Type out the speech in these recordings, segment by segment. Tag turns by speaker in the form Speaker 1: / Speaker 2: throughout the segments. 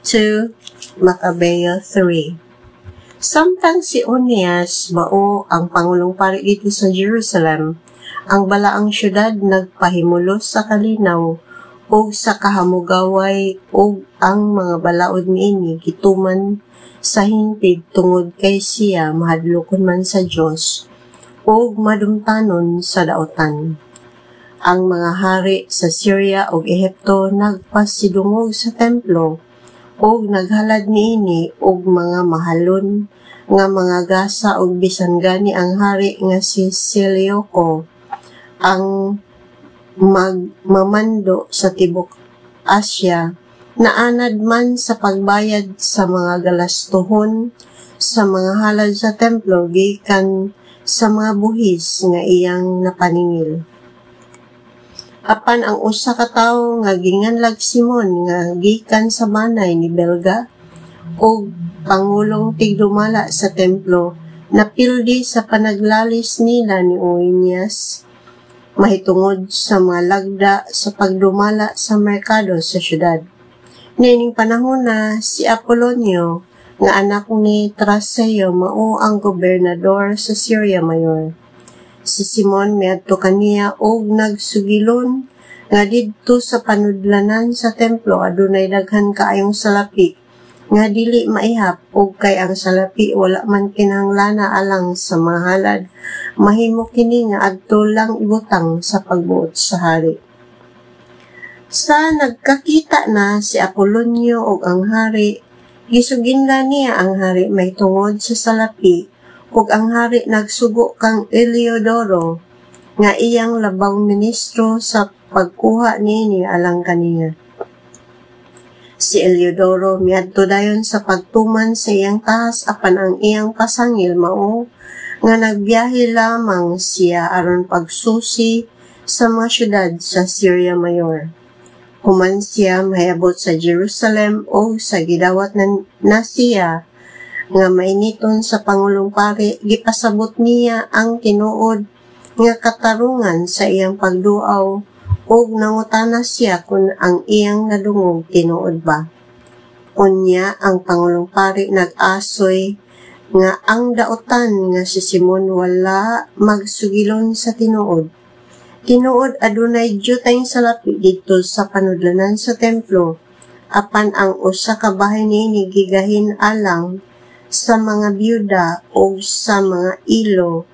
Speaker 1: 2 Macabeo 3. Samtang si Onias mao ang Pangulong Pari dito sa Jerusalem, ang balaang syudad nagpahimulos sa kalinaw o sa kahamugaway o ang mga balaod niini gituman sa hingpid tungod kay siya mahadlokon man sa Dios o madumtanon sa daotan. Ang mga hari sa Syria ug Ehipto nagpasidungog sa templo og naghalad niini og mga mahalon nga mga gasa og bisan gani ang hari nga si Seleuco ang magmamando sa tibok Asya, naanad man sa pagbayad sa mga galastuhon sa mga halad sa templo gikan sa mga buhis nga iyang napaningil. Apan ang usa ka tawo nga ginganlag Simon nga gikan sa banay ni Belga o pangulong tigdumala sa templo napildi sa panaglalis nila ni Onias mahitungod sa mga lagda sa pagdumala sa merkado sa syudad. Nining panahon na si Apolonio nga anak ni Traseo mao ang gobernador sa Syria Mayor. Si Simon miadto kaniya og nagsugilon nga didto sa panudlanan sa templo adunay daghan kaayong salapi nga dili maihap og kay ang salapi wala man kinahanglan alang sa mahalad mahimo kini nga adto lang ibutang sa pagbuot sa hari. Sa nagkakita na si Apolonio og ang hari, gisugin niya ang hari may tungod sa salapi ug ang hari nagsugo kang Eliodoro nga iyang labaw ministro sa pagkuha niini alang kaniya. Si Eliodoro miadto dayon sa pagtuman sa iyang tahas apan ang iyang pasangil mao nga nagbiyahe lamang siya aron pagsusi sa mga syudad sa Syria Mayor. Human siya mahayabot sa Jerusalem o sa gidawat na siya nga mainiton sa Pangulong Pari, gipasabot niya ang tinuod nga katarungan sa iyang pagduaw ug nangutana siya kung ang iyang nadungog tinuod ba. Unya ang Pangulong Pari nag-asoy nga ang daotan nga si Simon wala magsugilon sa tinuod. Tinuod adunay jutay salapi dito sa panudlanan sa templo, apan ang usa ka bahay niini gigahin alang sa mga byuda o sa mga ilo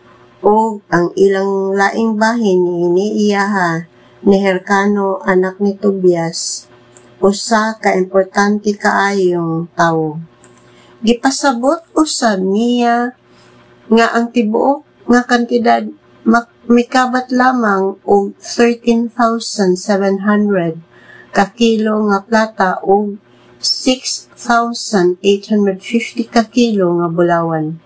Speaker 1: o ang ilang laing bahin ni iyaha ni Herkano anak ni Tobias, usa ka importante kaayong tawo. Gipasabot usab niya nga ang tibuok nga kantidad mikabat lamang og 13,700 ka kilo nga plata o 6,850 ka kilo nga bulawan.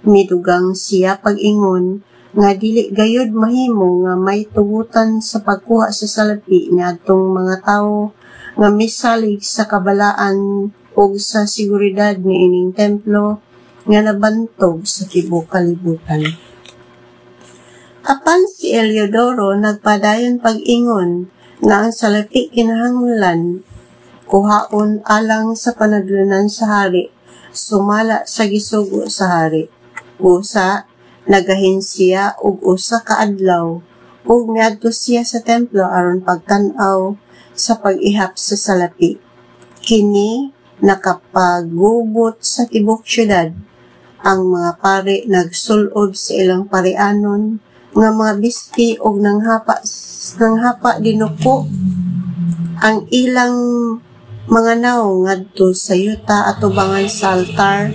Speaker 1: Midugang siya pag-ingon nga dili gayud mahimo nga may tugutan sa pagkuha sa salapi niadtong mga tawo nga misalig sa kabalaan o sa seguridad ni ining templo nga nabantog sa tibuok kalibutan. Apan si Eliodoro nagpadayon pag-ingon nga ang salapi kinahanglan kuhaon alang sa panadlunan sa hari, sumala sa gisugo sa hari. Usa, nagahin siya og usa ka adlaw ug miadto siya sa templo aron pagtan-aw sa pag-ihap sa salapi. Kini nakapagubot sa tibok syudad. Ang mga pari nagsulob sa ilang parianon nga mga bisti og nanghapa dinuko ang ilang mga naong ngadto sa yuta atubangan sa altar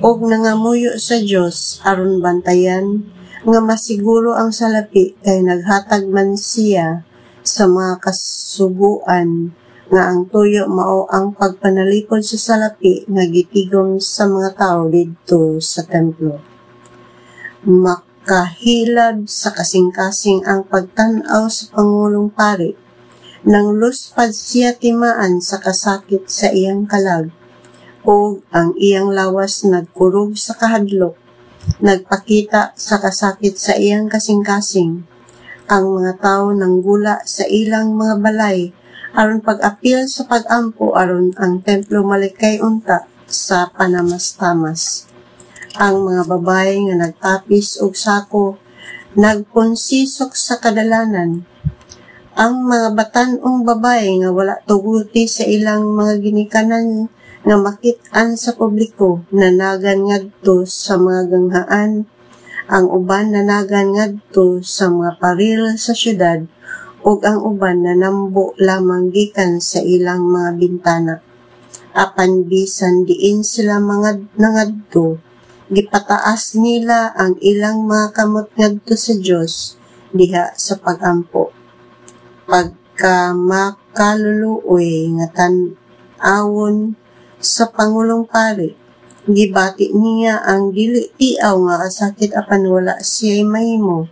Speaker 1: og nangamuyo sa Dios aron bantayan nga masiguro ang salapi kay naghatag man siya sa mga kasubuan nga ang tuyo mao ang pagpanalipod sa salapi nga gitigom sa mga tao didto sa templo. Makahilab sa kasing-kasing ang pagtan-aw sa Pangulong Pari nang luspad siya timaan sa kasakit sa iyang kalag o ang iyang lawas nagkurog sa kahadlok, nagpakita sa kasakit sa iyang kasing-kasing. Ang mga tao nanggula sa ilang mga balay aron pag-apil sa pag-ampo aron ang templo malikay unta sa panamas-tamas. Ang mga babae nga nagtapis og sako nagpunsisok sa kadalanan. Ang mga batan-ong babae nga wala tuguti sa ilang mga ginikanan nga makit-an sa publiko nanagan ngadto sa mga ganghaan. Ang uban nanagan ngadto sa mga paril sa syudad ug ang uban nanambo lamang gikan sa ilang mga bintana. Apan bisan diin sila mga nangadto, gipataas nila ang ilang mga kamot ngadto sa Dios diha sa pag-ampo. Pagka makaluluoy nga tan-awon sa Pangulong Pari, gibati niya ang dili tiaw nga kasakit apan wala siya'y mahimo.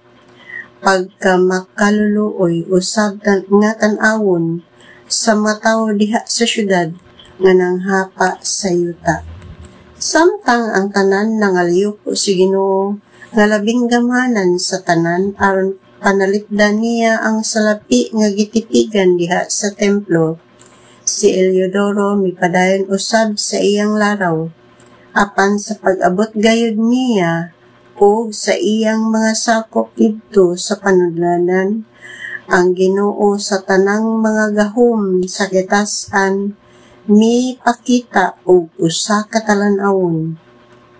Speaker 1: Pagka makaluluoy usab nga tan-awon sa mga tawo diha sa syudad nga nanghapa sa yuta. Samtang ang tanan nangaliyuko si Ginoo nga labing gamanan sa tanan aron panalipdan niya ang salapi nga gitipigan diha sa templo. Si Eliodoro mipadayon usab sa iyang laraw, apan sa pag-abot gayud niya o sa iyang mga sakop didto sa panudlanan, ang Ginoo sa tanang mga gahom sa kitas-an mipakita og usa ka talan-awon.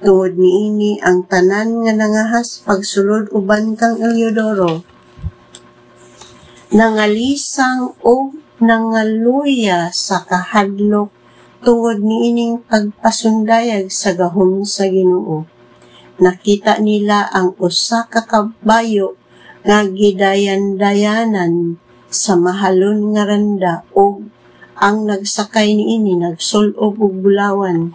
Speaker 1: Tungod niini ang tanan nga nangahas pagsulod uban kang Eliodoro, nangalisang o nangaluya sa kahadlok tungod niining pagpasundayag sa gahom sa Ginoo. Nakita nila ang usa ka kabayo nga gidayan-dayanan sa mahalon nga randa ug ang nagsakay niini nagsul-ob og bulawan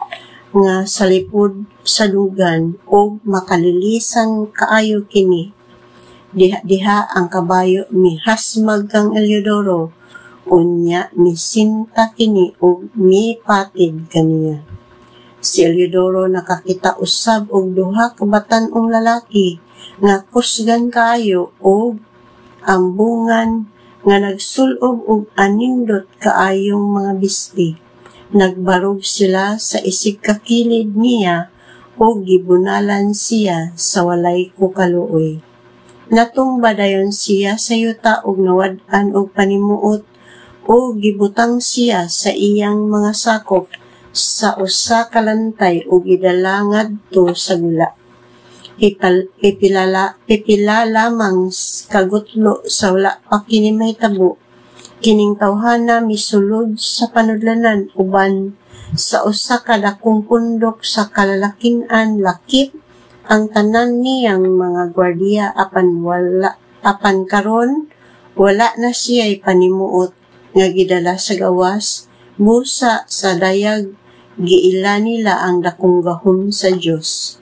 Speaker 1: nga sa lipod sa dugan ug makalilisang kaayo kini. Diha-diha ang kabayo mihasmag kang Eliodoro, unya misinta kini ug mipatid kaniya. Si Eliodoro nakakita usab og duha ka batan-ong lalaki nga kusgan kaayo ug ambungan nga nagsul-ob og anindot kaayong mga bisti. Nagbarog sila sa isig kakilid niya o gibunalan siya sa walay kukaluoy. Natumba dayon siya sa yuta og nawad-an og panimuot o gibutang siya sa iyang mga sakop sa usa ka lantay ug gidala ngadto sa gula. Pipila lamang kagutlo sa wala pa kini mahitabo. Kining tawhana misulod sa panudlanan uban sa usa ka dakong pundok sa kalalakin-an lakip ang tanan niyang mga gwardiya apan karon wala na siya'y panimuot nga gidala sa gawas busa sa dayag giila nila ang dakong gahom sa Dios.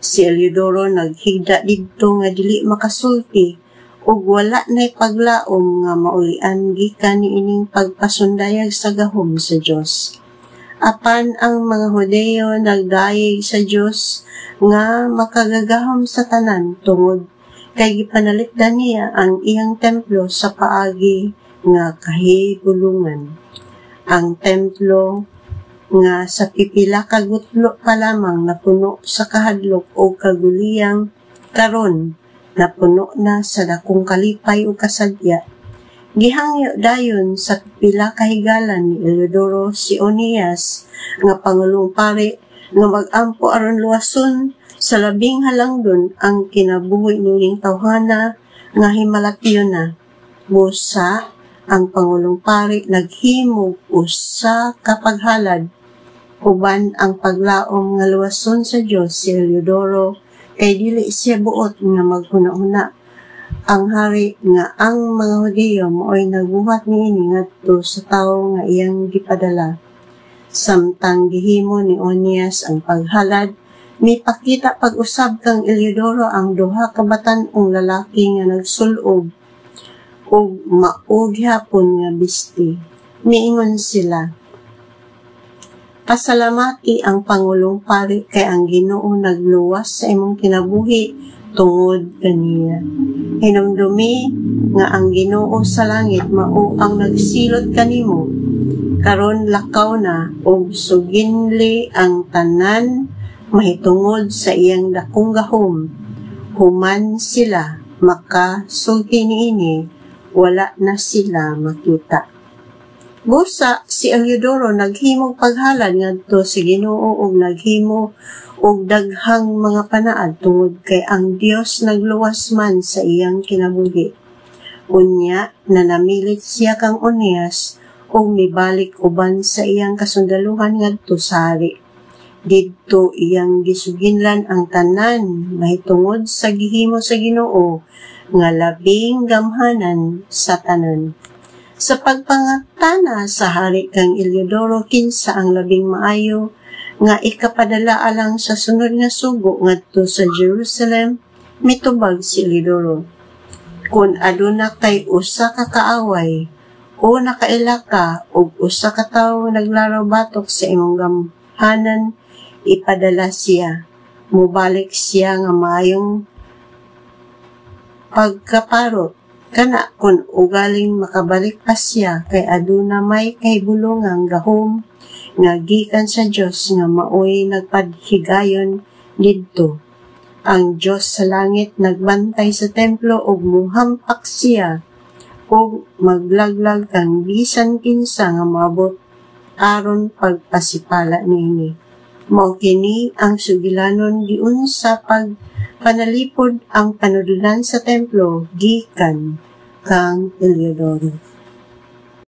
Speaker 1: Si Eliodoro naghigda didto nga dili makasulti ug wala na'y paglaom nga maulian gikan niining pagpasundayag sa gahom sa Dios. Apan ang mga Hudeyo nagdayeg sa Dios nga makagagahom sa tanan tungod kay gipanalipdan niya ang iyang templo sa paagi nga kahigulungan. Ang templo nga sa pipila ka gutlo pa lamang napuno sa kahadlok o kaguliyang karon napuno na sa dakong kalipay o kasadya. Gihangyo dayon sa pipila ka higalan ni Eliodoro si Onias nga Pangulong Pari nga mag-ampo aron luwason sa labing halangdon ang kinabuhi nining tawhana nga himalakyon na. Busa ang Pangulong Pari naghimog usa ka paghalad uban ang paglaom nga luwason sa Dios si Eliodoro kay dili siya buot nga maghuna-huna ang hari nga ang mga Hudiyo mao'y nagbuhat niini ngadto sa tawo nga iyang gipadala. Samtang gihimo ni Onias ang paghalad, mipakita pag-usab kang Eliodoro ang duha ka batan-ong lalaki nga nagsul-ob ug maog hapon nga bisti. Miingon sila, "Pasalamati ang Pangulong Pari kay ang Ginoo nagluwas sa imong kinabuhi tungod kaniya. Hinumdumi nga ang Ginoo sa langit mao ang nagsilot kanimo, karon lakaw na ug suginli ang tanan mahitungod sa iyang dakong gahom. Human sila makasulti niini, wala na sila makita. Busa si Eliodoro naghimong paghalad ngadto sa Ginoo ug naghimo og daghang mga panaad tungod kay ang Dios nagluwas man sa iyang kinabuhi. Unya nanamilit siya kang Oneas ug mibalik uban sa iyang kasundaluhan ngadto sa hari. Didto iyang gisuginlan ang tanan mahitungod sa gihimo sa Ginoo nga labing gamhanan sa tanan. Sa pagpangatana sa hari kang Eliodoro kinsa ang labing maayo nga ikapadala alang sa sunod nga sugo ngadto sa Jerusalem, mitubag si Eliodoro. Kung aduna kay usa ka kaaway o nakaila ka ug usa ka tawo naglaraw batok sa imong gamhanan, ipadala siya. Mubalik siya nga maayong pagkaparot. Kana kung ugaling makabalik pa siya kay aduna may kahibulongang gahom nga gikan sa Dios nga maoy nagpadhigayon didto. Ang Dios sa langit nagbantay sa templo ug muhampak siya ug maglaglag kang bisan kinsa nga maabot aron pagpasipala niini. Mao kini ang sugilanon giun sa pagpanalipod ang panudlan sa templo gikan kang Eliodoro.